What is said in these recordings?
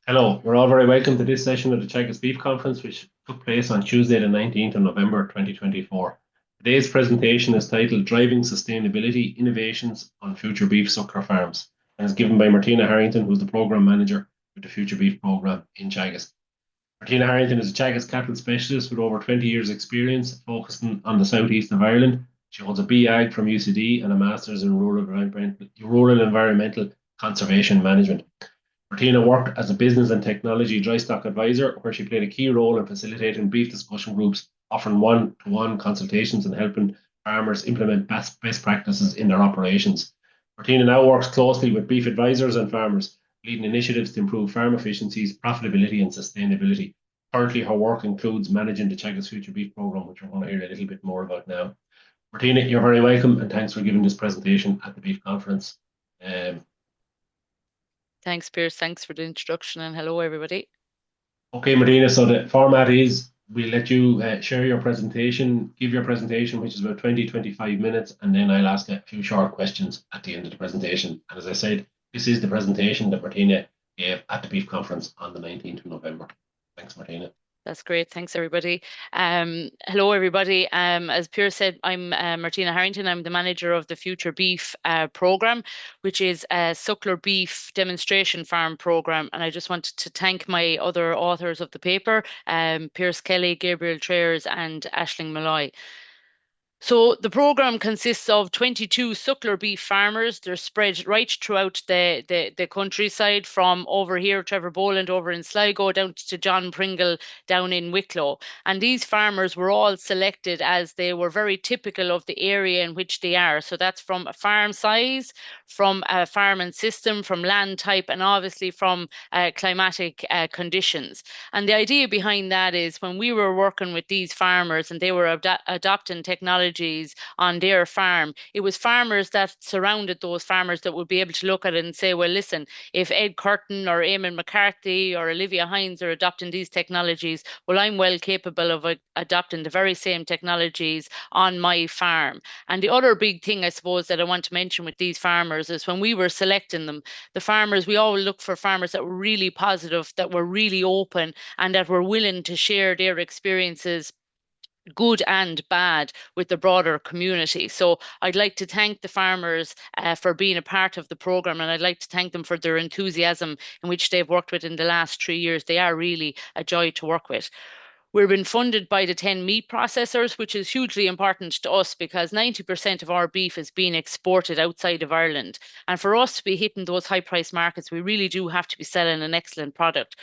Hello, you're all very welcome to this session of the Teagasc Beef Conference, which took place on Tuesday, the 19th of November 2024. Today's presentation is titled Driving Sustainability Innovations on Future Beef Suckler Farms and is given by Martina Harrington, who's the Programme Manager with the Future Beef Programme in Teagasc. Martina Harrington is a Teagasc cattle specialist with over 20 years' experience focusing on the southeast of Ireland. She holds a BAg from UCD and a Master's in Rural Environmental Conservation Management. Martina worked as a business and technology dry stock advisor, where she played a key role in facilitating beef discussion groups, offering one-to-one consultations and helping farmers implement best practices in their operations. Martina now works closely with beef advisors and farmers, leading initiatives to improve farm efficiencies, profitability, and sustainability. Currently, her work includes managing the Teagasc Future Beef Programme, which we're going to hear a little bit more about now. Martina, you're very welcome, and thanks for giving this presentation at the Beef Conference. Thanks, Pierce. Thanks for the introduction, and hello, everybody. Okay, Martina, so the format is we'll let you share your presentation, give your presentation, which is about 20-25 minutes, and then I'll ask a few short questions at the end of the presentation. And as I said, this is the presentation that Martina gave at the Beef Conference on the 19th of November. Thanks, Martina. That's great. Thanks, everybody. Hello, everybody. As Pierre said, I'm Martina Harrington. I'm the manager of the Future Beef Programme, which is a Suckler beef demonstration farm programme. And I just wanted to thank my other authors of the paper, Pierce Kelly, Gabriel Trayers, and Aisling Malloy. So the programme consists of 22 suckler beef farmers. They're spread right throughout the countryside, from over here, Trevor Boland over in Sligo, down to John Pringle down in Wicklow. And these farmers were all selected as they were very typical of the area in which they are. So that's from a farm size, from a farming system, from land type, and obviously from climatic conditions. And the idea behind that is when we were working with these farmers and they were adopting technology on their farm, it was farmers that surrounded those farmers that would be able to look at it and say, well, listen, if Ed Curtin or Eamon McCarthy or Olivia Hines are adopting these technologies, well, I'm well capable of adopting the very same technologies on my farm. And the other big thing, I suppose, that I want to mention with these farmers is when we were selecting them, the farmers, we all look for farmers that were really positive, that were really open, and that were willing to share their experiences, good and bad, with the broader community. So I'd like to thank the farmers for being a part of the programme, and I'd like to thank them for their enthusiasm in which they've worked with in the last 3 years. They are really a joy to work with. We've been funded by the 10 meat processors, which is hugely important to us because 90% of our beef is being exported outside of Ireland. And for us to be hitting those high price markets, we really do have to be selling an excellent product.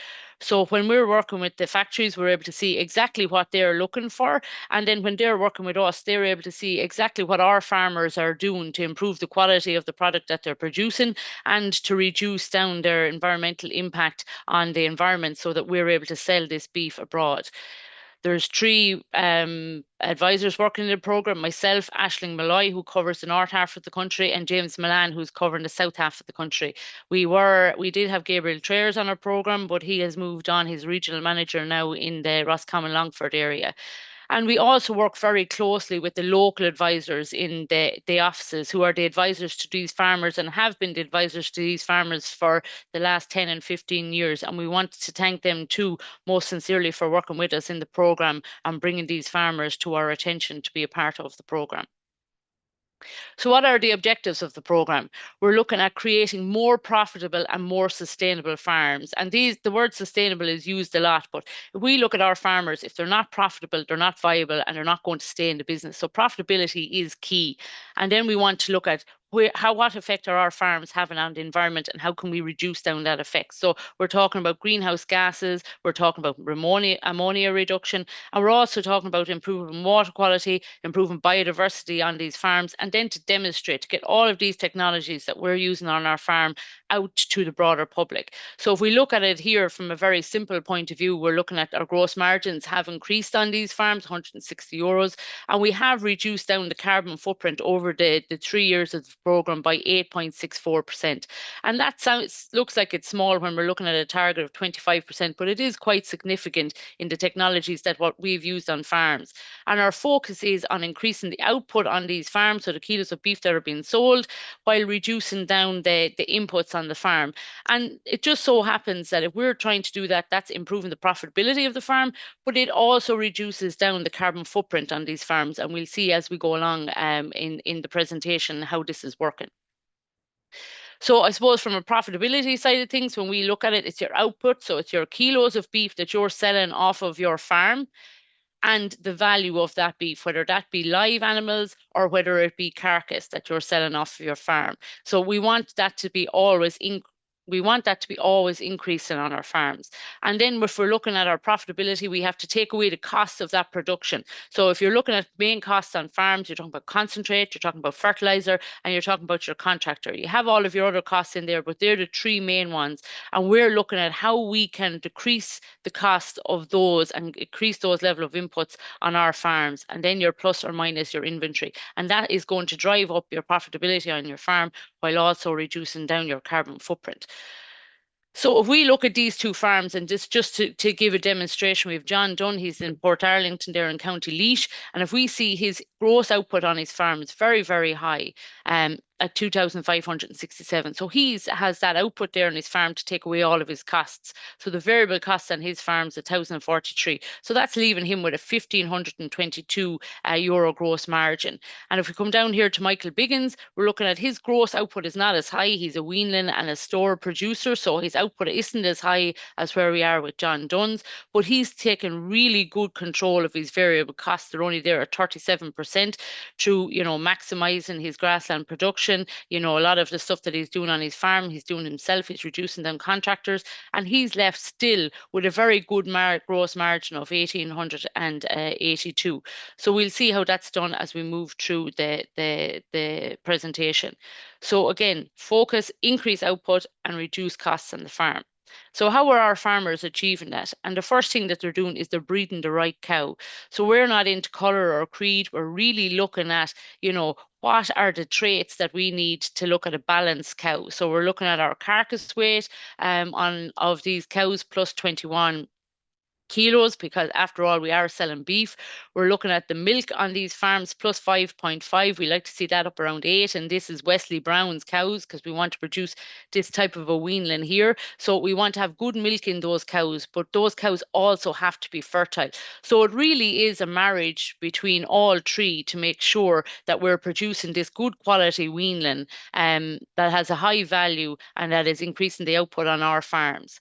So when we're working with the factories, we're able to see exactly what they're looking for. And then when they're working with us, they're able to see exactly what our farmers are doing to improve the quality of the product that they're producing and to reduce down their environmental impact on the environment so that we're able to sell this beef abroad. There's 3 advisors working in the programme: myself, Aisling Malloy, who covers the north half of the country, and James Milan, who's covering the south half of the country. We did have Gabriel Trayers on our programme, but he has moved on. He's regional manager now in the Roscommon Longford area. And we also work very closely with the local advisors in the offices, who are the advisors to these farmers and have been the advisors to these farmers for the last 10 and 15 years. And we want to thank them too, most sincerely, for working with us in the programme and bringing these farmers to our attention to be a part of the programme. So what are the objectives of the programme? We're looking at creating more profitable and more sustainable farms. And the word sustainable is used a lot, but if we look at our farmers, if they're not profitable, they're not viable, and they're not going to stay in the business. So profitability is key. And then we want to look at what effect are our farms having on the environment, and how can we reduce down that effect? So we're talking about greenhouse gases, we're talking about ammonia reduction, and we're also talking about improving water quality, improving biodiversity on these farms, and then to demonstrate, to get all of these technologies that we're using on our farm out to the broader public. So if we look at it here from a very simple point of view, we're looking at our gross margins have increased on these farms, €160, and we have reduced down the carbon footprint over the 3 years of programme by 8.64%. And that looks like it's small when we're looking at a target of 25%, but it is quite significant in the technologies that what we've used on farms. And our focus is on increasing the output on these farms, so the kilos of beef that are being sold, while reducing down the inputs on the farm. And it just so happens that if we're trying to do that, that's improving the profitability of the farm, but it also reduces down the carbon footprint on these farms. And we'll see as we go along in the presentation how this is working. So I suppose from a profitability side of things, when we look at it, it's your output. So it's your kilos of beef that you're selling off of your farm and the value of that beef, whether that be live animals or whether it be carcass that you're selling off of your farm. So we want that to be always increasing on our farms. And then if we're looking at our profitability, we have to take away the costs of that production. So if you're looking at main costs on farms, you're talking about concentrate, you're talking about fertilizer, and you're talking about your contractor. You have all of your other costs in there, but they're the three main ones. And we're looking at how we can decrease the cost of those and increase those level of inputs on our farms. And then your plus or minus your inventory. And that is going to drive up your profitability on your farm while also reducing down your carbon footprint. So if we look at these two farms, and just to give a demonstration, we have John Dunn, he's in Portarlington there in County Laois, and if we see his gross output on his farm is very, very high, at 2,567. So he has that output there on his farm to take away all of his costs. So the variable costs on his farm is 1,043. So that's leaving him with a 1,522 euro gross margin. And if we come down here to Michael Biggins, we're looking at his gross output is not as high. He's a weanling and a store producer, so his output isn't as high as where we are with John Dunn's, but he's taken really good control of his variable costs. They're only there at 37% through, maximizing his grassland production. A lot of the stuff that he's doing on his farm, he's doing himself, he's reducing them contractors, and he's left still with a very good gross margin of 1,882. So we'll see how that's done as we move through the presentation. So again, focus, increase output, and reduce costs on the farm. So how are our farmers achieving that? And the first thing that they're doing is they're breeding the right cow. So we're not into colour or creed. We're really looking at, what are the traits that we need to look at a balanced cow. So we're looking at our carcass weight of these cows plus 21 kilos, because after all we are selling beef. We're looking at the milk on these farms plus 5.5. We like to see that up around 8, and this is Wesley Brown's cows because we want to produce this type of a weanling here. So we want to have good milk in those cows, but those cows also have to be fertile. So it really is a marriage between all three to make sure that we're producing this good quality weanling that has a high value and that is increasing the output on our farms.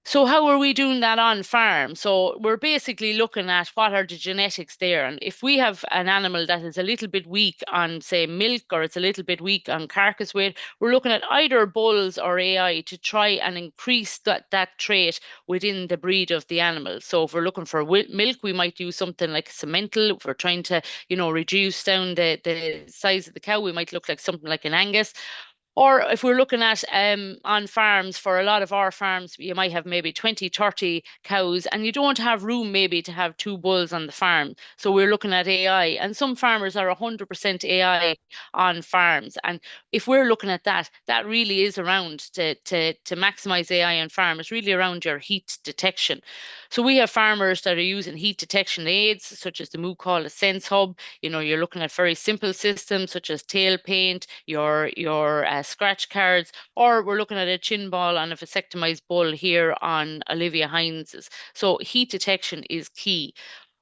So how are we doing that on farm? So we're basically looking at what are the genetics there. And if we have an animal that is a little bit weak on, say, milk, or it's a little bit weak on carcass weight, we're looking at either bulls or AI to try and increase that trait within the breed of the animal. So if we're looking for milk, we might use something like a Simmental. If we're trying to, reduce down the size of the cow, we might look like something like an Angus. Or if we're looking at on farms, for a lot of our farms, you might have maybe 20, 30 cows, and you don't have room maybe to have 2 bulls on the farm. So we're looking at AI, and some farmers are 100% AI on farms. And if we're looking at that, that really is around to maximize AI on farm. It's really around your heat detection. So we have farmers that are using heat detection aids, such as the Moo called a Sense Hub. You're looking at very simple systems such as tail paint, your scratch cards, or we're looking at a chin ball on a vasectomized bull here on Olivia Hines's. So heat detection is key.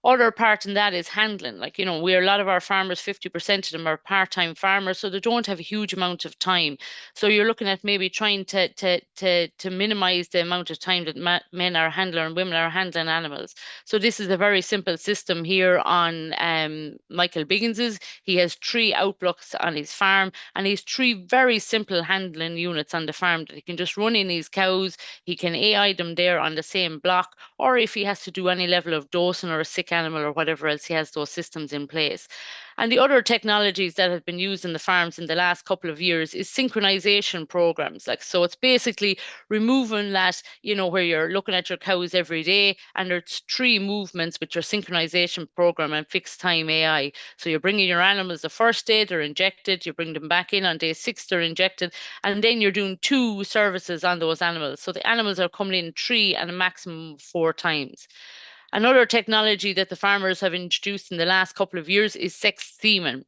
Other part in that is handling. Like, a lot of our farmers, 50% of them are part-time farmers, so they don't have a huge amount of time. So you're looking at maybe trying to minimize the amount of time that men are handling and women are handling animals. So this is a very simple system here on Michael Biggins's. He has 3 outblocks on his farm, and he's 3 very simple handling units on the farm that he can just run in his cows. He can AI them there on the same block, or if he has to do any level of dosing or a sick animal or whatever else, he has those systems in place. And the other technologies that have been used in the farms in the last couple of years is synchronization programs. Like, so it's basically removing that, where you're looking at your cows every day and there's three movements with your synchronization program and fixed time AI. So you're bringing your animals the first day, they're injected, you bring them back in on day 6, they're injected, and then you're doing 2 services on those animals. So the animals are coming in 3 and a maximum of 4 times. Another technology that the farmers have introduced in the last couple of years is sex semen.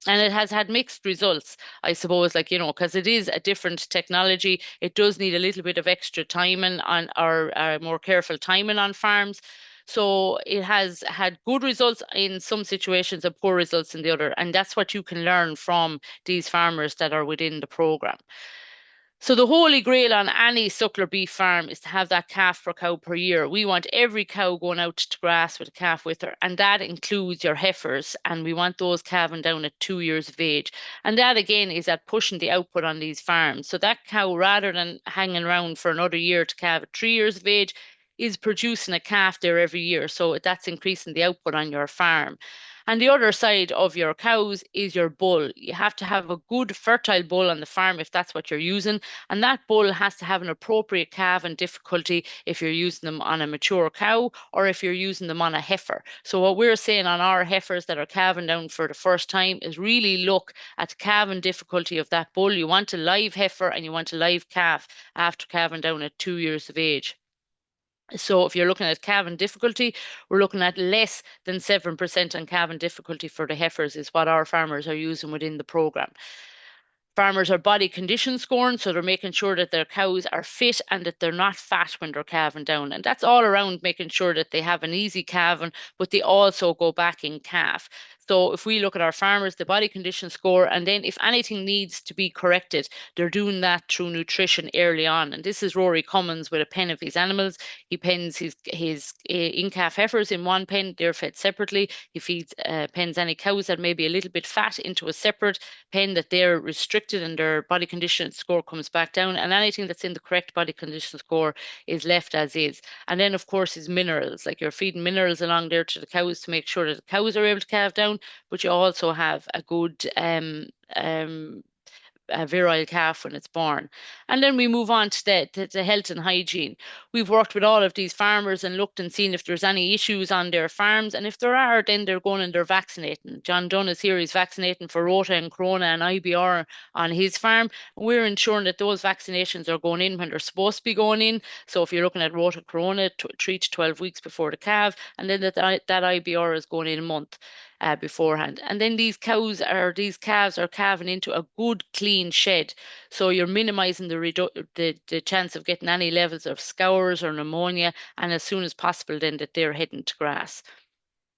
And it has had mixed results, I suppose, because it is a different technology. It does need a little bit of extra timing on, or more careful timing on farms. So it has had good results in some situations and poor results in the other. And that's what you can learn from these farmers that are within the program. So the holy grail on any suckler beef farm is to have that calf per cow per year. We want every cow going out to grass with a calf with her, and that includes your heifers, and we want those calving down at 2 years of age. And that again is at pushing the output on these farms. So that cow, rather than hanging around for another year to calve at 3 years of age, is producing a calf there every year. So that's increasing the output on your farm. And the other side of your cows is your bull. You have to have a good fertile bull on the farm if that's what you're using. And that bull has to have an appropriate calving difficulty if you're using them on a mature cow or if you're using them on a heifer. So what we're saying on our heifers that are calving down for the first time is really look at the calving difficulty of that bull. You want a live heifer and you want a live calf after calving down at 2 years of age. So if you're looking at calving difficulty, we're looking at less than 7% on calving difficulty for the heifers is what our farmers are using within the program. Farmers are body condition scoring, so they're making sure that their cows are fit and that they're not fat when they're calving down. And that's all around making sure that they have an easy calving, but they also go back in calf. So if we look at our farmers, the body condition score, and then if anything needs to be corrected, they're doing that through nutrition early on. And this is Rory Cummins with a pen of his animals. He pens his in-calf heifers in one pen, they're fed separately. He feeds pens any cows that may be a little bit fat into a separate pen that they're restricted and their body condition score comes back down, and anything that's in the correct body condition score is left as is. And then of course is minerals, like you're feeding minerals along there to the cows to make sure that the cows are able to calve down, but you also have a good a virile calf when it's born. And then we move on to the health and hygiene. We've worked with all of these farmers and looked and seen if there's any issues on their farms. And if there are, then they're going and they're vaccinating. John Dunn is here, he's vaccinating for Rota and Corona and IBR on his farm. We're ensuring that those vaccinations are going in when they're supposed to be going in. So if you're looking at Rota Corona, 3 to 12 weeks before the calf, and then that IBR is going in a month beforehand. And then these calves are calving into a good clean shed. So you're minimizing the chance of getting any levels of scours or pneumonia, and as soon as possible then that they're heading to grass.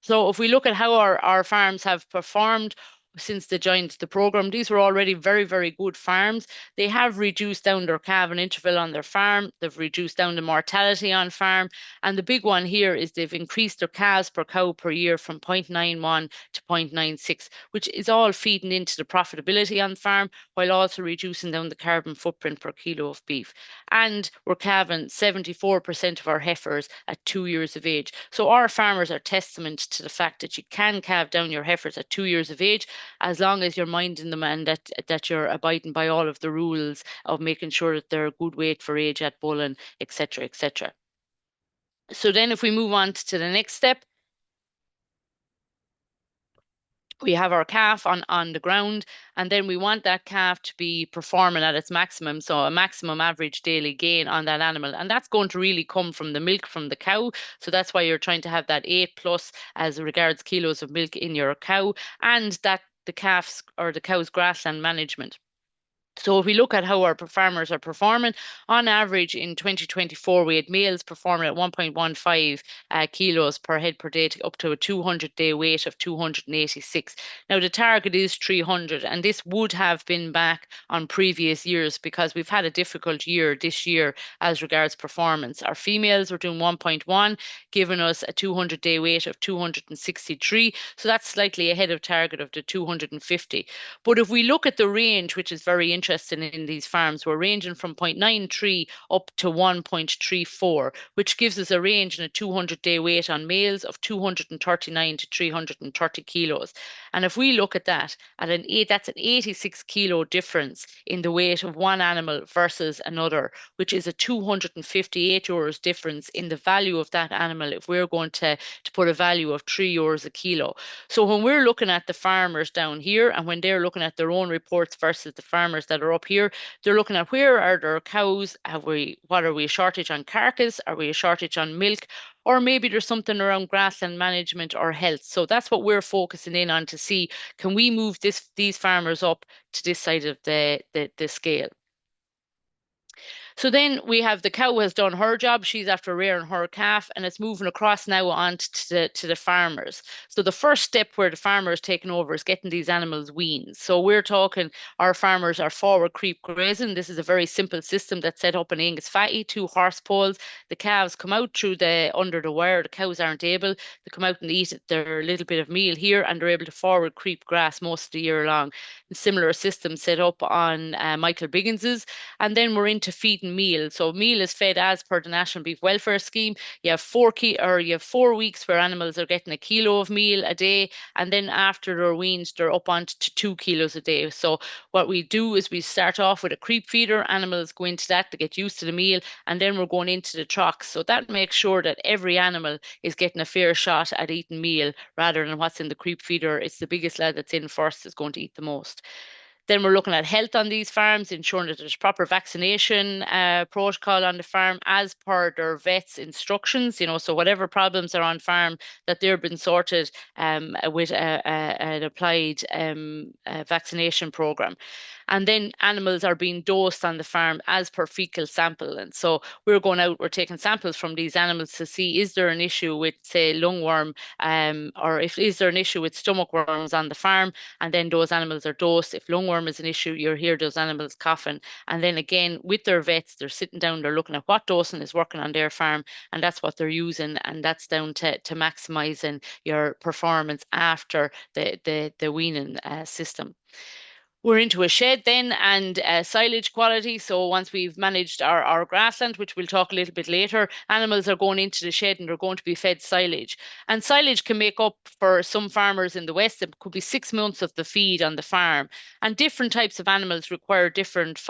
So if we look at how our farms have performed since they joined the program, these were already very, very good farms. They have reduced down their calving interval on their farm. They've reduced down the mortality on farm. And the big one here is they've increased their calves per cow per year from 0.91 to 0.96, which is all feeding into the profitability on the farm while also reducing down the carbon footprint per kilo of beef. And we're calving 74% of our heifers at 2 years of age. So our farmers are testament to the fact that you can calve down your heifers at 2 years of age, as long as you're minding them and that you're abiding by all of the rules of making sure that they're a good weight for age at bulling, etc., etc. So then if we move on to the next step, we have our calf on the ground, and then we want that calf to be performing at its maximum, so a maximum average daily gain on that animal, and that's going to really come from the milk from the cow. So that's why you're trying to have that 8+ as regards kilos of milk in your cow, and that the calf's or the cow's grassland management. So if we look at how our farmers are performing, on average in 2024, we had males performing at 1.15 kilos per head per day up to a 200-day weight of 286. Now the target is 300, and this would have been back on previous years because we've had a difficult year this year as regards performance. Our females were doing 1.1, giving us a 200-day weight of 263. So that's slightly ahead of target of the 250. But if we look at the range, which is very interesting, interested in these farms were ranging from 0.93 up to 1.34, which gives us a range and a 200-day weight on males of 239 to 330 kilos. And if we look at that, that's an 86 kilo difference in the weight of one animal versus another, which is a 258 euros difference in the value of that animal if we're going to put a value of 3 euros a kilo. So when we're looking at the farmers down here and when they're looking at their own reports versus the farmers that are up here, they're looking at where are their cows, what are we a shortage on carcass, are we a shortage on milk, or maybe there's something around grassland management or health. So that's what we're focusing in on to see, can we move these farmers up to this side of the scale? So then we have the cow has done her job. She's after rearing her calf, and it's moving across now on to the farmers. So the first step where the farmer is taking over is getting these animals weaned. So we're talking our farmers are forward creep grazing. This is a very simple system that's set up in Angus Fatty, 2 horse poles. The calves come out through under the wire. The cows aren't able. They come out and eat their little bit of meal here, and they're able to forward creep grass most of the year long. A similar system set up on Michael Biggins's. And then we're into feeding meal. So meal is fed as per the National Beef Welfare Scheme. You have 4 weeks where animals are getting a kilo of meal a day, and then after they're weaned, they're up on to 2 kilos a day. So what we do is we start off with a creep feeder. Animals go into that to get used to the meal, and then we're going into the trucks. So that makes sure that every animal is getting a fair shot at eating meal rather than what's in the creep feeder. It's the biggest lad that's in first is going to eat the most. Then we're looking at health on these farms, ensuring that there's proper vaccination protocol on the farm as per their vet's instructions. So whatever problems are on farm, that they're been sorted with an applied vaccination program. And then animals are being dosed on the farm as per fecal sample. And so we're going out, we're taking samples from these animals to see, is there an issue with, say, lungworm, or is there an issue with stomach worms on the farm? And then those animals are dosed. If lungworm is an issue, you'll hear those animals coughing. And then again, with their vets, they're sitting down, they're looking at what dosing is working on their farm, and that's what they're using. And that's down to maximizing your performance after the weaning system. We're into a shed then and silage quality. So once we've managed our grassland, which we'll talk a little bit later, animals are going into the shed and they're going to be fed silage. And silage can make up for some farmers in the West, it could be 6 months of the feed on the farm. And different types of animals require different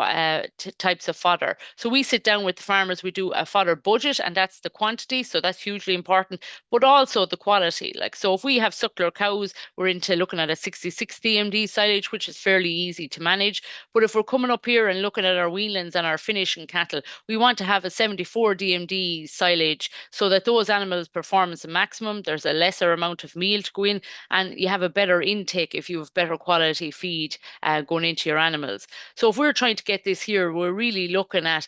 types of fodder. So we sit down with the farmers, we do a fodder budget, and that's the quantity. So that's hugely important, but also the quality. Like, so if we have suckler cows, we're into looking at a 66 DMD silage, which is fairly easy to manage. But if we're coming up here and looking at our weanlings and our finishing cattle, we want to have a 74 DMD silage so that those animals performance a maximum. There's a lesser amount of meal to go in, and you have a better intake if you have better quality feed going into your animals. So if we're trying to get this here, we're really looking at,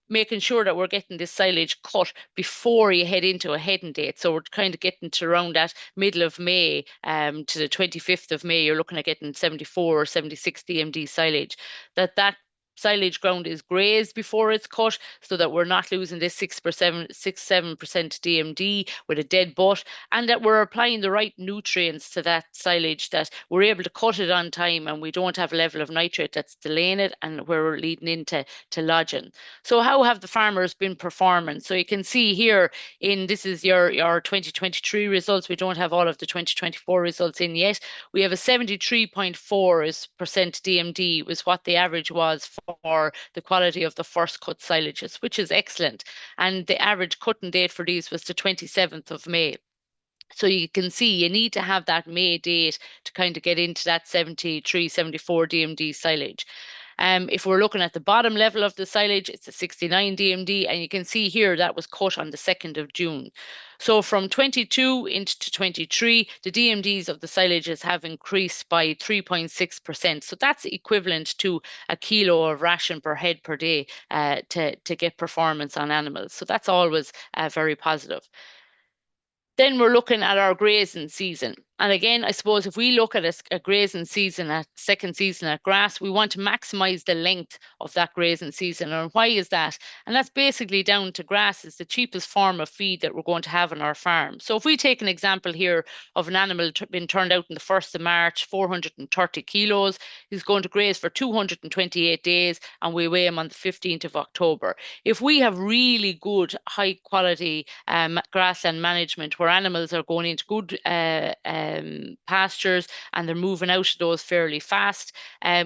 making sure that we're getting this silage cut before you head into a heading date. So we're kind of getting to around that middle of May to the 25th of May, you're looking at getting 74 or 76 DMD silage. That silage ground is grazed before it's cut so that we're not losing this 6%, 7% DMD with a dead butt, and that we're applying the right nutrients to that silage, that we're able to cut it on time and we don't have a level of nitrate that's delaying it and where we're leading into lodging. So how have the farmers been performing? So you can see here this is your 2023 results. We don't have all of the 2024 results in yet. We have a 73.4% DMD was what the average was for the quality of the first cut silages, which is excellent. And the average cutting date for these was the 27th of May. So you can see you need to have that May date to kind of get into that 73, 74 DMD silage. If we're looking at the bottom level of the silage, it's a 69 DMD, and you can see here that was cut on the 2nd of June. So from 22 into 23, the DMDs of the silages have increased by 3.6%. So that's equivalent to a kilo of ration per head per day to get performance on animals. So that's always very positive. Then we're looking at our grazing season. And again, I suppose if we look at a grazing season, a second season at grass, we want to maximize the length of that grazing season. And why is that? And that's basically down to grass is the cheapest form of feed that we're going to have on our farm. So if we take an example here of an animal being turned out on the 1st of March, 430 kilos, he's going to graze for 228 days, and we weigh him on the 15th of October. If we have really good, high quality grassland management where animals are going into good pastures and they're moving out of those fairly fast,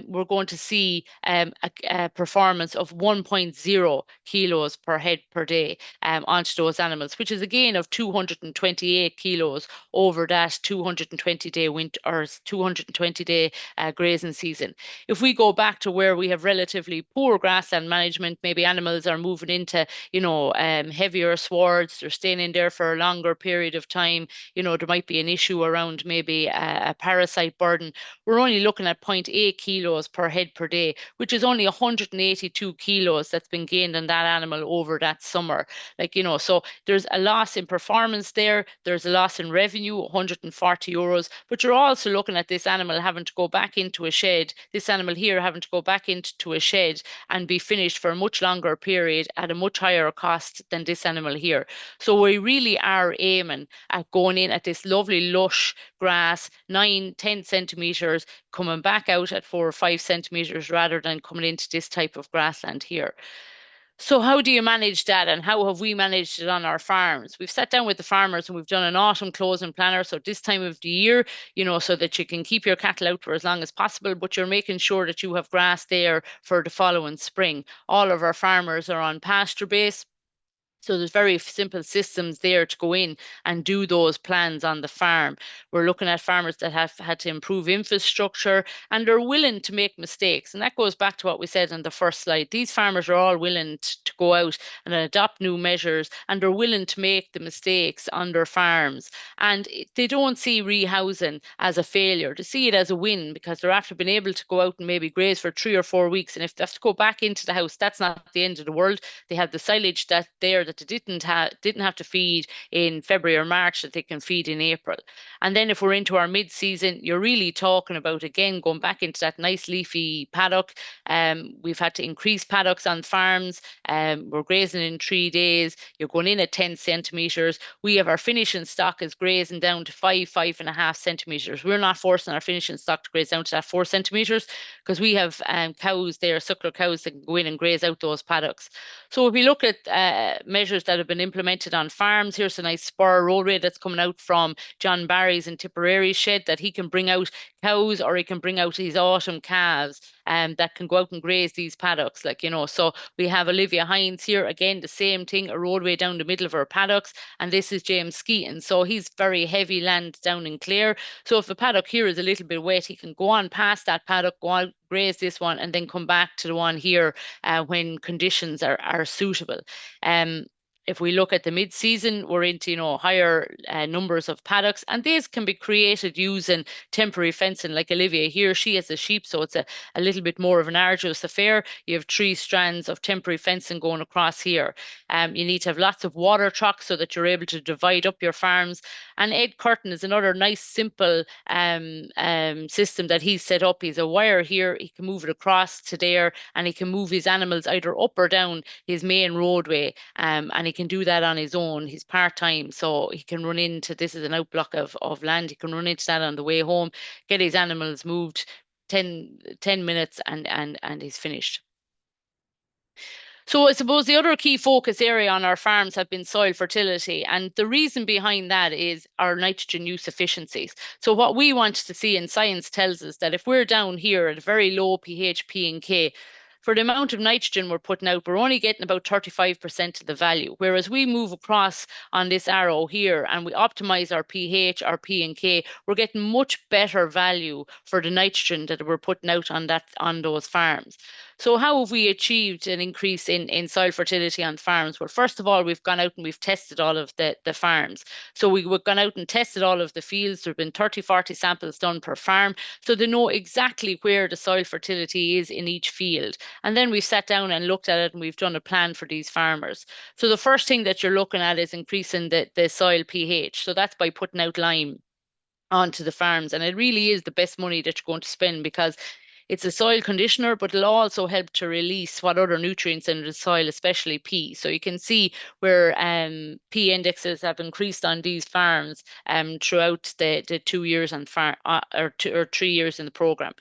we're going to see a performance of 1.0 kilos per head per day onto those animals, which is a gain of 228 kilos over that 220-day winter or 220-day grazing season. If we go back to where we have relatively poor grassland management, maybe animals are moving into, heavier swards, they're staying in there for a longer period of time, there might be an issue around maybe a parasite burden. We're only looking at 0.8 kilos per head per day, which is only 182 kilos that's been gained on that animal over that summer. So there's a loss in performance there. There's a loss in revenue, 140 euros, but you're also looking at this animal having to go back into a shed, this animal here having to go back into a shed and be finished for a much longer period at a much higher cost than this animal here. So we really are aiming at going in at this lovely lush grass, 9-10 centimeters, coming back out at 4 or 5 centimeters rather than coming into this type of grassland here. So how do you manage that, and how have we managed it on our farms? We've sat down with the farmers and we've done an autumn closing planner. So this time of the year, so that you can keep your cattle out for as long as possible, but you're making sure that you have grass there for the following spring. All of our farmers are on pasture base. So there's very simple systems there to go in and do those plans on the farm. We're looking at farmers that have had to improve infrastructure and are willing to make mistakes. And that goes back to what we said on the first slide. These farmers are all willing to go out and adopt new measures, and they're willing to make the mistakes on their farms. And they don't see rehousing as a failure. They see it as a win because they're after being able to go out and maybe graze for 3 or 4 weeks. And if they have to go back into the house, that's not the end of the world. They have the silage that they didn't have to feed in February or March that they can feed in April. And then if we're into our mid-season, you're really talking about again going back into that nice leafy paddock. We've had to increase paddocks on farms. We're grazing in 3 days. You're going in at 10 centimeters. We have our finishing stock is grazing down to 5.5 centimeters. We're not forcing our finishing stock to graze down to that 4 centimeters because we have cows there, suckler cows that can go in and graze out those paddocks. So if we look at measures that have been implemented on farms, here's a nice spur roadway that's coming out from John Barry's in Tipperary's shed that he can bring out cows or he can bring out his autumn calves that can go out and graze these paddocks. So we have Olivia Hines here, again, the same thing, a roadway down the middle of her paddocks. And this is James Skeeton. So he's very heavy land down in Clare. So if the paddock here is a little bit wet, he can go on past that paddock, go on, graze this one, and then come back to the one here when conditions are suitable. If we look at the mid-season, we're into higher numbers of paddocks, and these can be created using temporary fencing. Like Olivia here, she has a sheep, so it's a little bit more of an arduous affair. You have 3 strands of temporary fencing going across here. You need to have lots of water trucks so that you're able to divide up your farms. And Ed Curtin is another nice, simple system that he's set up. He's a wire here. He can move it across to there, and he can move his animals either up or down his main roadway. And he can do that on his own. He's part-time, so he can run into, this is an outblock of land. He can run into that on the way home, get his animals moved 10 minutes, and he's finished. So I suppose the other key focus area on our farms have been soil fertility. And the reason behind that is our nitrogen use efficiencies. So what we want to see, and science tells us that if we're down here at a very low pH, P and K, for the amount of nitrogen we're putting out, we're only getting about 35% of the value. Whereas we move across on this arrow here and we optimize our pH, our P and K, we're getting much better value for the nitrogen that we're putting out on those farms. So how have we achieved an increase in soil fertility on farms? Well, first of all, we've gone out and we've tested all of the farms. So we've gone out and tested all of the fields. There have been 30, 40 samples done per farm. So they know exactly where the soil fertility is in each field. And then we've sat down and looked at it and we've done a plan for these farmers. So the first thing that you're looking at is increasing the soil pH. So that's by putting out lime onto the farms. And it really is the best money that you're going to spend, because it's a soil conditioner, but it'll also help to release what other nutrients in the soil, especially P. So you can see where P indexes have increased on these farms throughout the 2 years on farm or 3 years in the program.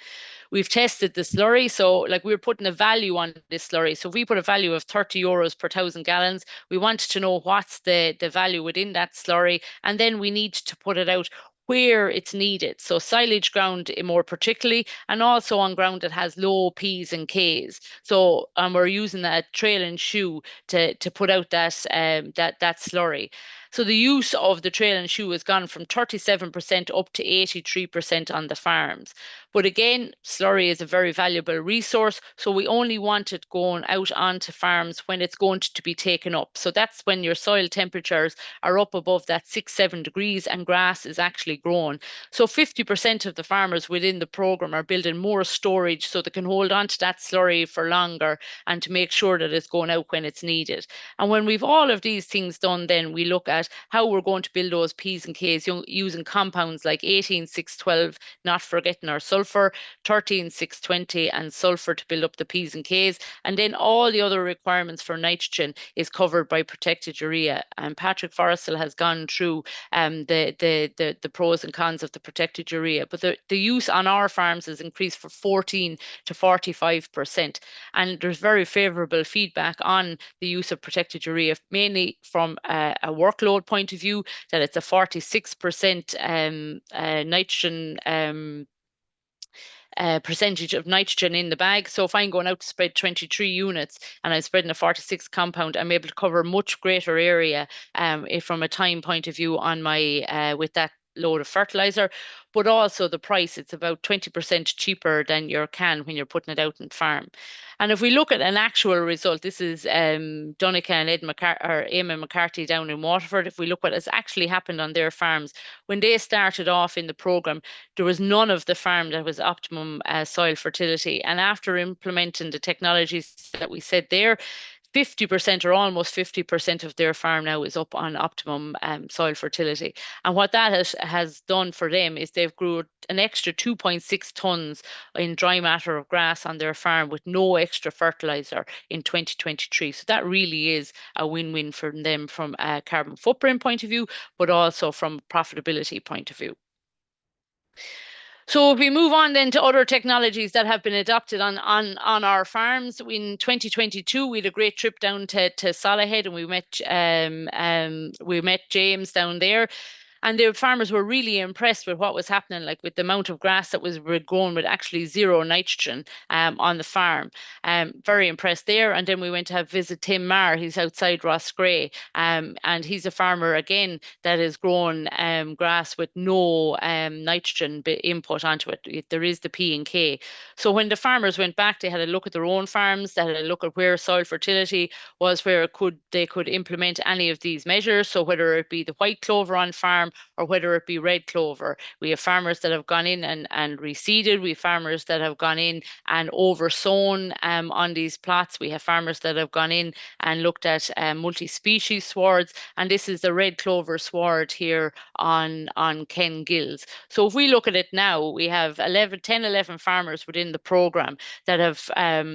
We've tested the slurry. So like we're putting a value on this slurry. So if we put a value of 30 euros per 1,000 gallons, we want to know what's the value within that slurry. And then we need to put it out where it's needed. So silage ground more particularly, and also on ground that has low P's and K's. So we're using that trail and shoe to put out that slurry. So the use of the trail and shoe has gone from 37% up to 83% on the farms. But again, slurry is a very valuable resource. So we only want it going out onto farms when it's going to be taken up. So that's when your soil temperatures are up above that 6, 7 degrees and grass is actually grown. So 50% of the farmers within the program are building more storage so they can hold on to that slurry for longer and to make sure that it's going out when it's needed. And when we've all of these things done, then we look at how we're going to build those P's and K's using compounds like 18,612, not forgetting our sulfur, 13,620 and sulfur to build up the P's and K's. And then all the other requirements for nitrogen is covered by protected urea. And Patrick Forrestal has gone through the pros and cons of the protected urea. But the use on our farms has increased from 14 to 45%. And there's very favorable feedback on the use of protected urea, mainly from a workload point of view, that it's a 46% nitrogen percentage of nitrogen in the bag. So if I'm going out to spread 23 units and I'm spreading a 46 compound, I'm able to cover much greater area from a time point of view on my with that load of fertilizer. But also the price, it's about 20% cheaper than your can when you're putting it out in farm. And if we look at an actual result, this is Donica and Eamon McCarthy down in Waterford. If we look what has actually happened on their farms, when they started off in the programme, there was none of the farm that was optimum soil fertility. And after implementing the technologies that we said there, 50% or almost 50% of their farm now is up on optimum soil fertility. And what that has done for them is they've grew an extra 2.6 tons in dry matter of grass on their farm with no extra fertilizer in 2023. So that really is a win-win for them from a carbon footprint point of view, but also from a profitability point of view. So if we move on then to other technologies that have been adopted on our farms, in 2022 we had a great trip down to Salahead and we met James down there. And the farmers were really impressed with what was happening, like with the amount of grass that was grown with actually zero nitrogen on the farm. Very impressed there. And then we went to have visit Tim Marr. He's outside Rossgray. And he's a farmer again that has grown grass with no nitrogen input onto it. There is the P and K. So when the farmers went back, they had a look at their own farms, they had a look at where soil fertility was, where they could implement any of these measures. So whether it be the white clover on farm or whether it be red clover. We have farmers that have gone in and reseeded. We have farmers that have gone in and oversown on these plots. We have farmers that have gone in and looked at multi-species swards. And this is the red clover sward here on Ken Gills. So if we look at it now, we have 11 farmers within the programme that have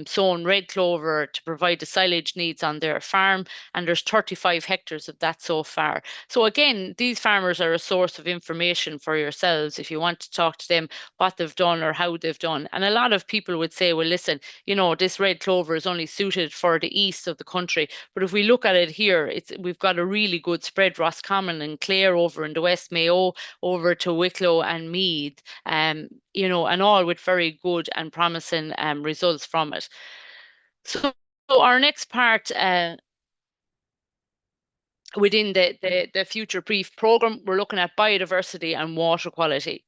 sown red clover to provide the silage needs on their farm. And there's 35 hectares of that so far. So again, these farmers are a source of information for yourselves if you want to talk to them what they've done or how they've done. And a lot of people would say, well, listen, this red clover is only suited for the east of the country. But if we look at it here, we've got a really good spread, Roscommon and Clare over in the West Mayo, over to Wicklow and Meath, and all with very good and promising results from it. So our next part within the Future Beef programme, we're looking at biodiversity and water quality.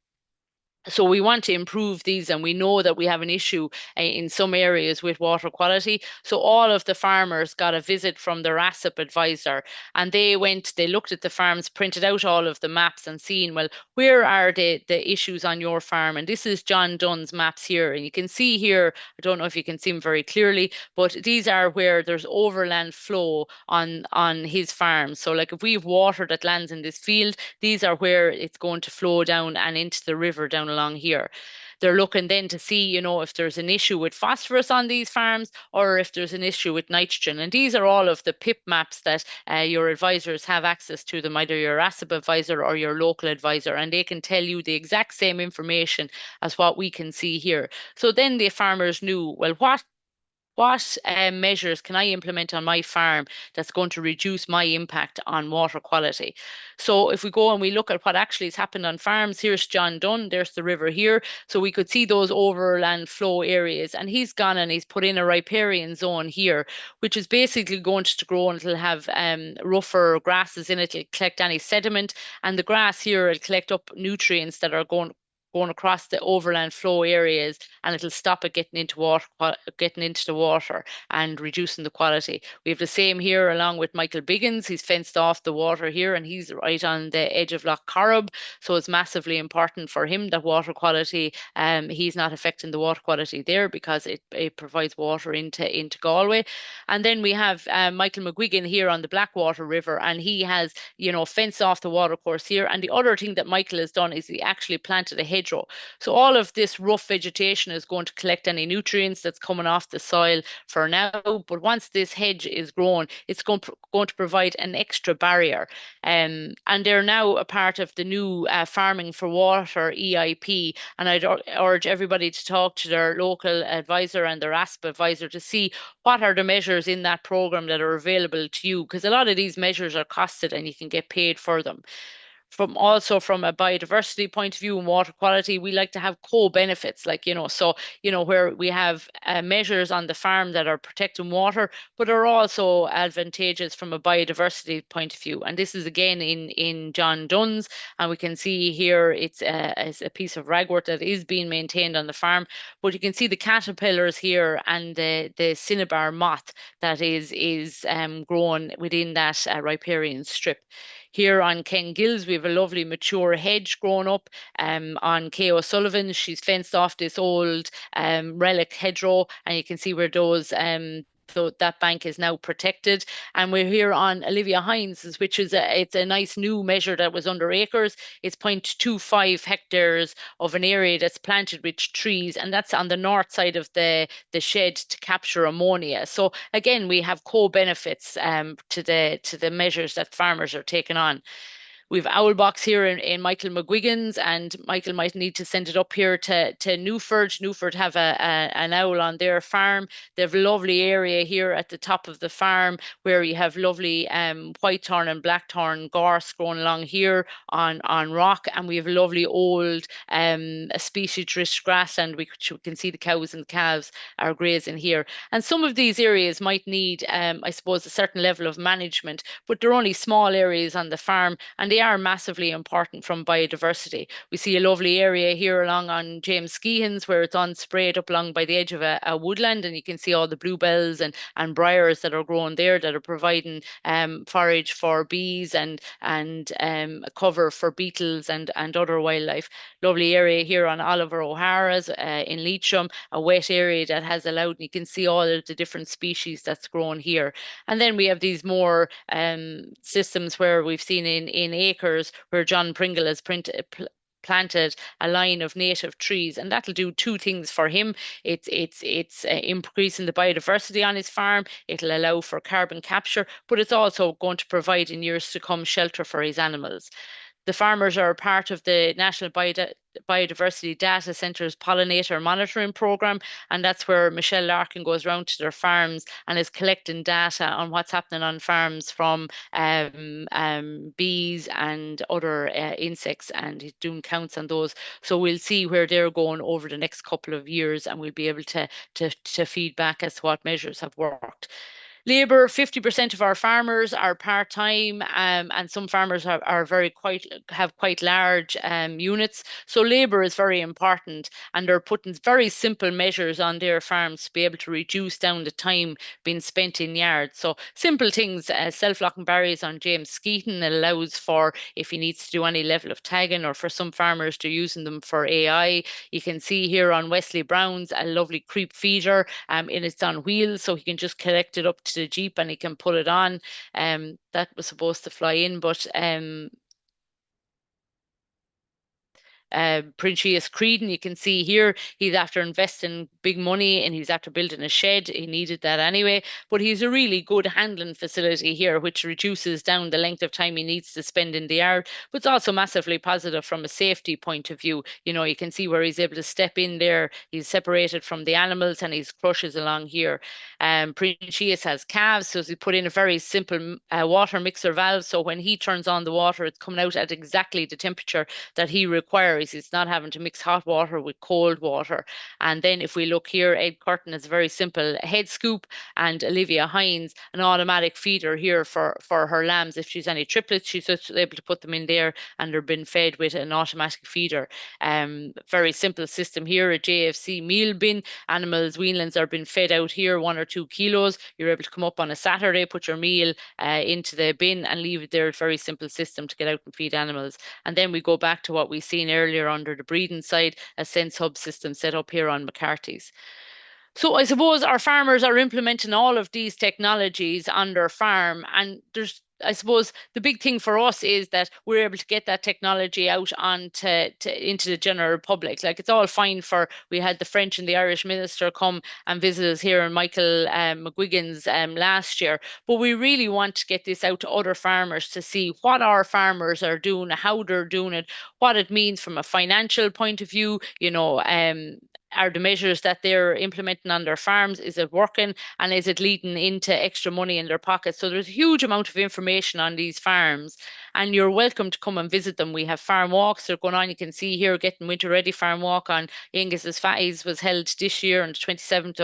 So we want to improve these, and we know that we have an issue in some areas with water quality. So all of the farmers got a visit from their ASSIP advisor, and they looked at the farms, printed out all of the maps and seen, well, where are the issues on your farm? And this is John Dunn's maps here. And you can see here, I don't know if you can see them very clearly, but these are where there's overland flow on his farm. So like if we have water that lands in this field, these are where it's going to flow down and into the river down along here. They're looking then to see, if there's an issue with phosphorus on these farms or if there's an issue with nitrogen. And these are all of the PIP maps that your advisors have access to them, either your ASSIP advisor or your local advisor, and they can tell you the exact same information as what we can see here. So then the farmers knew, well, what measures can I implement on my farm that's going to reduce my impact on water quality? So if we go and we look at what actually has happened on farms, here's John Dunn, there's the river here. So we could see those overland flow areas, and he's gone and he's put in a riparian zone here, which is basically going to grow and it'll have rougher grasses in it. It'll collect any sediment, and the grass here will collect up nutrients that are going across the overland flow areas, and it'll stop it getting into the water and reducing the quality. We have the same here along with Michael Biggins. He's fenced off the water here, and he's right on the edge of Loch Corrib, so it's massively important for him that water quality. He's not affecting the water quality there because it provides water into Galway. And then we have Michael McGuigan here on the Blackwater River, and he has fenced off the water course here. And the other thing that Michael has done is he actually planted a hedge. So all of this rough vegetation is going to collect any nutrients that's coming off the soil for now. But once this hedge is grown, it's going to provide an extra barrier. And they're now a part of the new Farming for Water EIP. And I'd urge everybody to talk to their local advisor and their ASP advisor to see what are the measures in that program that are available to you, because a lot of these measures are costed and you can get paid for them. From a biodiversity point of view and water quality, we like to have co-benefits, like, where we have measures on the farm that are protecting water, but are also advantageous from a biodiversity point of view. And this is again in John Dunn's, and we can see here it's a piece of ragwort that is being maintained on the farm, but you can see the caterpillars here and the cinnabar moth that is grown within that riparian strip. Here on Ken Gills, we have a lovely mature hedge grown up. On Kay O'Sullivan, she's fenced off this old relic hedgerow, and you can see where those so that bank is now protected. And we're here on Olivia Hines, which is it's a nice new measure that was under acres. It's 0.25 hectares of an area that's planted with trees, and that's on the north side of the shed to capture ammonia. So again, we have co-benefits to the measures that farmers are taking on. We've owl box here in Michael McGuigan's, and Michael might need to send it up here to Newford. Newford have an owl on their farm. They have a lovely area here at the top of the farm where you have lovely whitethorn and blackthorn gorse growing along here on rock, and we have a lovely old species-rich grassland, which we can see the cows and the calves are grazing here. And some of these areas might need, I suppose, a certain level of management, but they're only small areas on the farm, and they are massively important from biodiversity. We see a lovely area here along on James Skehan's where it's unsprayed up along by the edge of a woodland, and you can see all the bluebells and briars that are growing there that are providing forage for bees and cover for beetles and other wildlife. Lovely area here on Oliver O'Hara's in Leitrim, a wet area that has allowed, you can see all of the different species that's grown here. And then we have these more systems where we've seen in acres where John Pringle has planted a line of native trees, and that'll do two things for him. It's increasing the biodiversity on his farm. It'll allow for carbon capture, but it's also going to provide in years to come shelter for his animals. The farmers are a part of the National Biodiversity Data Centre's pollinator monitoring programme, and that's where Michelle Larkin goes around to their farms and is collecting data on what's happening on farms from bees and other insects, and he's doing counts on those. So we'll see where they're going over the next couple of years, and we'll be able to feed back as to what measures have worked. Labour, 50% of our farmers are part-time, and some farmers are have quite large units. So labour is very important, and they're putting very simple measures on their farms to be able to reduce down the time being spent in yards. So simple things, self-locking barriers on James Skeeton. It allows for if he needs to do any level of tagging, or for some farmers they're using them for AI. You can see here on Wesley Brown's a lovely creep feeder, and it's on wheels, so he can just connect it up to the Jeep and he can put it on. That was supposed to fly in, but Princess Creedon, you can see here, he's after investing big money and he's after building a shed. He needed that anyway, but he's a really good handling facility here, which reduces down the length of time he needs to spend in the yard, but it's also massively positive from a safety point of view. You know, you can see where he's able to step in there. He's separated from the animals and he's crushes along here. Princess has calves, so he put in a very simple water mixer valve. So when he turns on the water, it's coming out at exactly the temperature that he requires. It's not having to mix hot water with cold water. And then if we look here, Ed Curtin is a very simple head scoop, and Olivia Hines, an automatic feeder here for her lambs. If she's any triplets, she's just able to put them in there and they're been fed with an automatic feeder. Very simple system here, a JFC meal bin. Animals, weanlings are being fed out here, 1 or 2 kilos. You're able to come up on a Saturday, put your meal into the bin and leave it there. Very simple system to get out and feed animals. And then we go back to what we seen earlier under the breeding side, a Sense Hub system set up here on McCarthy's. So I suppose our farmers are implementing all of these technologies on their farm, and I suppose the big thing for us is that we're able to get that technology out into the general public. Like it's all fine for, we had the French and the Irish minister come and visit us here in Michael McGuigan's last year, but we really want to get this out to other farmers to see what our farmers are doing, how they're doing it, what it means from a financial point of view. Are the measures that they're implementing on their farms, is it working, and is it leading into extra money in their pockets? So there's a huge amount of information on these farms, and you're welcome to come and visit them. We have farm walks that are going on. You can see here, Getting Winter Ready farm walk on Angus's Fatties was held this year on the 27th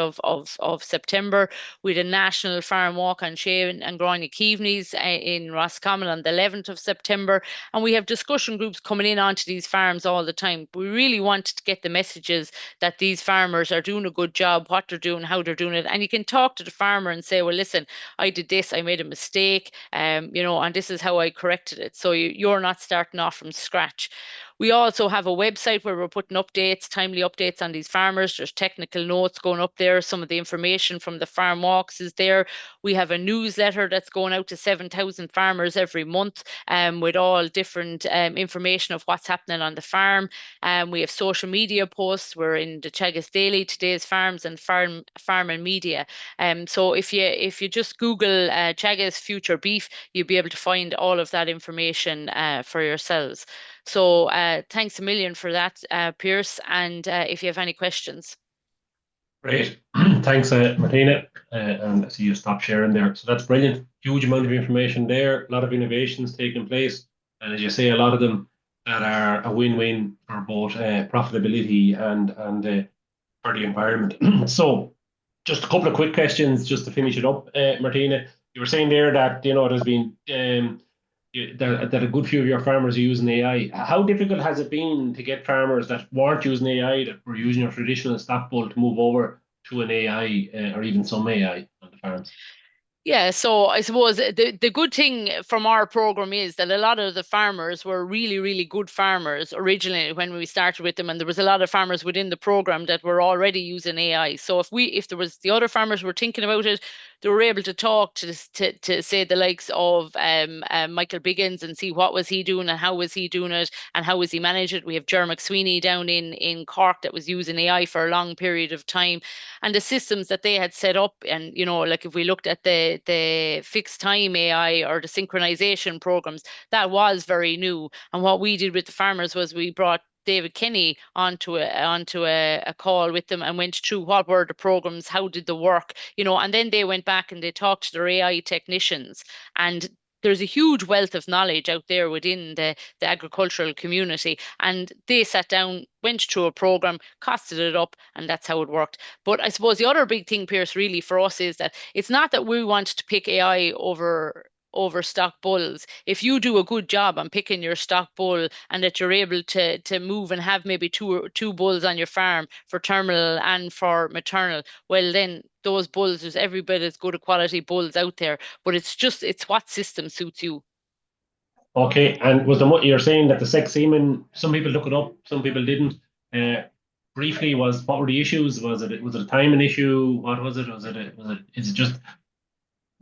of September. We had a national farm walk on Shan and Groiny Keaveney's in Roscommon on the 11th of September, and we have discussion groups coming in onto these farms all the time. We really want to get the messages that these farmers are doing a good job, what they're doing, how they're doing it. And you can talk to the farmer and say, well, listen, I did this, I made a mistake, and this is how I corrected it. So you're not starting off from scratch. We also have a website where we're putting updates, timely updates on these farmers. There's technical notes going up there. Some of the information from the farm walks is there. We have a newsletter that's going out to 7,000 farmers every month, with all different information of what's happening on the farm. We have social media posts. We're in the Teagasc Daily, Today's Farms, and Farm and Media. So if you just Google Teagasc Future Beef, you'll be able to find all of that information for yourselves. So thanks a million for that, Pierce. And if you have any questions. Great. Thanks, Martina. And I see you stop sharing there. So that's brilliant. Huge amount of information there. A lot of innovations taking place. And as you say, a lot of them that are a win-win for both profitability and for the environment. So just a couple of quick questions just to finish it up, Martina. You were saying there that, there's been that a good few of your farmers are using AI. How difficult has it been to get farmers that weren't using AI, that were using your traditional stock bull, to move over to an AI or even some AI on the farms? Yeah, so I suppose the good thing from our program is that a lot of the farmers were really, really good farmers originally when we started with them, and there was a lot of farmers within the program that were already using AI. So if there was the other farmers were thinking about it, they were able to talk to say the likes of Michael Biggins and see what was he doing and how was he doing it and how was he managing it. We have Ger McSweeney down in Cork that was using AI for a long period of time, and the systems that they had set up. And like if we looked at the fixed time AI or the synchronization programs, that was very new. And what we did with the farmers was we brought David Kenny onto a call with them and went through what were the programs, how did they work, and then they went back and they talked to their AI technicians, and there's a huge wealth of knowledge out there within the agricultural community. And they sat down, went through a program, costed it up, and that's how it worked. But I suppose the other big thing, Pierce, really for us is that it's not that we want to pick AI over stock bulls. If you do a good job on picking your stock bull and that you're able to move and have maybe two bulls on your farm for terminal and for maternal, well then those bulls, there's every bit as good a quality bulls out there, but it's what system suits you. Okay, and was the you're saying that the sex semen? Some people look it up, some people didn't. Uh, Briefly, what were the issues? Was it a timing issue? What was it? Is it just a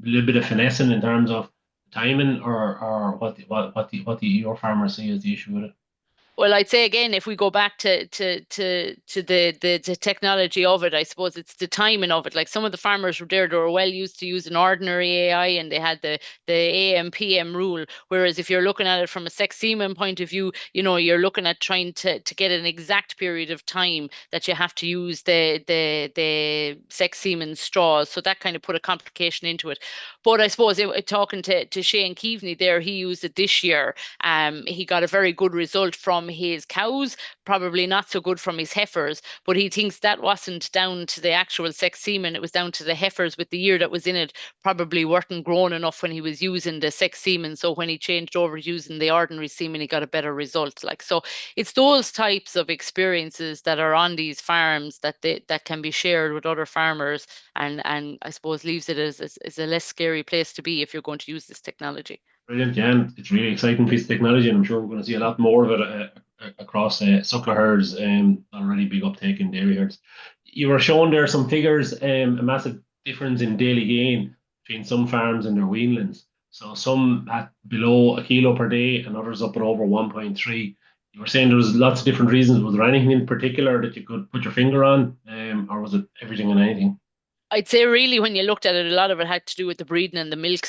little bit of finessing in terms of timing, or what the your farmers see as the issue with it? Well, I'd say again, if we go back to the technology of it, I suppose it's the timing of it. Like some of the farmers were there, they were well used to using ordinary AI, and they had the AM PM rule. Whereas if you're looking at it from a sex semen point of view, you're looking at trying to get an exact period of time that you have to use the sex semen straws. So that kind of put a complication into it. But I suppose talking to Shane Keaveney there, he used it this year. He got a very good result from his cows, probably not so good from his heifers, but he thinks that wasn't down to the actual sex semen, it was down to the heifers with the year that was in it, probably weren't grown enough when he was using the sex semen. So when he changed over using the ordinary semen, he got a better result. Like so, it's those types of experiences that are on these farms that can be shared with other farmers, and I suppose leaves it as a less scary place to be if you're going to use this technology. Brilliant, yeah, and it's a really exciting piece of technology, and I'm sure we're going to see a lot more of it across suckler herds. Already big uptake in dairy herds. You were showing there some figures, a massive difference in daily gain between some farms and their weanlings. So some at below a kilo per day, and others up at over 1.3. You were saying there was lots of different reasons. Was there anything in particular that you could put your finger on, or was it everything and anything? I'd say really when you looked at it, a lot of it had to do with the breeding and the milk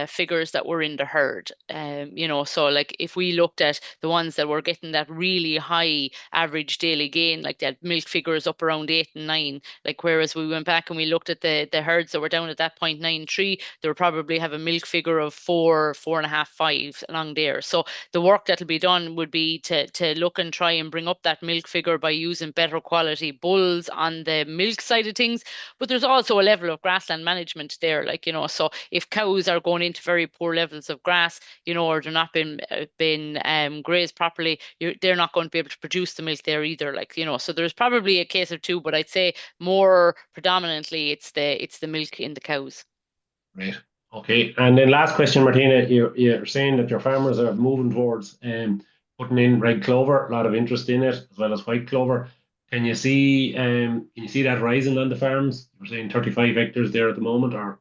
figures that were in the herd. So like if we looked at the ones that were getting that really high average daily gain, like that milk figures up around 8 and 9, like whereas we went back and we looked at the herds that were down at that point 9.3, they would probably have a milk figure of 4.5, 5 along there. So the work that'll be done would be to look and try and bring up that milk figure by using better quality bulls on the milk side of things, but there's also a level of grassland management there, like, so if cows are going into very poor levels of grass, or they're not been grazed properly, they're not going to be able to produce the milk there either, like, so there's probably a case of two, but I'd say more predominantly it's the milk in the cows. Great. Okay. And then last question, Martina, you're saying that your farmers are moving towards putting in red clover, a lot of interest in it, as well as white clover. Can you see that rising on the farms? We're saying 35 hectares there at the moment, or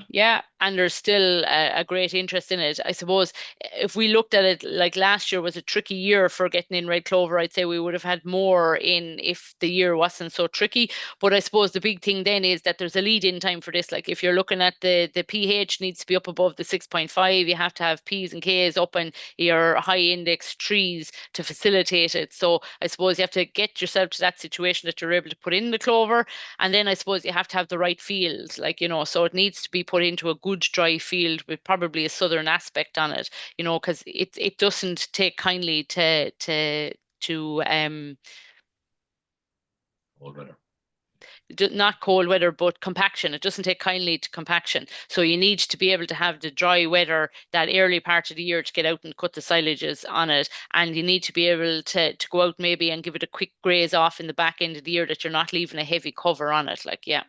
Yeah, and there's still a great interest in it. I suppose if we looked at it like last year was a tricky year for getting in red clover, I'd say we would have had more in if the year wasn't so tricky. But I suppose the big thing then is that there's a lead-in time for this. Like if you're looking at the pH needs to be up above the 6.5, you have to have P's and K's up in your high index trees to facilitate it. So I suppose you have to get yourself to that situation that you're able to put in the clover. And then I suppose you have to have the right field, like, so it needs to be put into a good dry field with probably a southern aspect on it, because it doesn't take kindly to cold weather? not cold weather, but compaction. It doesn't take kindly to compaction. So you need to be able to have the dry weather that early part of the year to get out and cut the silages on it. And you need to be able to go out maybe and give it a quick graze off in the back end of the year that you're not leaving a heavy cover on it. Like, yeah.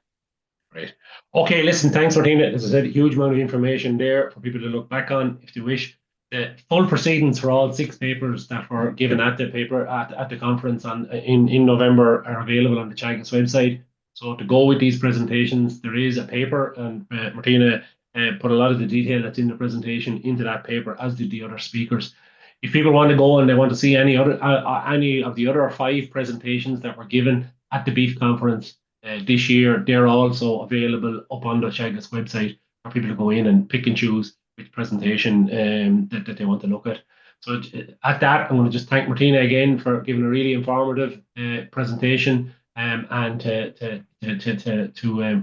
Right. Okay, listen, thanks, Martina. As I said, a huge amount of information there for people to look back on if they wish. The full proceedings for all six papers that were given at the paper at the conference in November are available on the Teagasc website. So to go with these presentations, there is a paper, and Martina put a lot of the detail that's in the presentation into that paper, as did the other speakers. If people want to go and they want to see any of the other five presentations that were given at the beef conference this year, they're also available up on the Teagasc website for people to go in and pick and choose which presentation that they want to look at. So at that, I'm going to just thank Martina again for giving a really informative presentation and to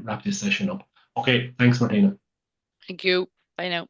wrap this session up. Okay, thanks, Martina. Thank you. Bye now.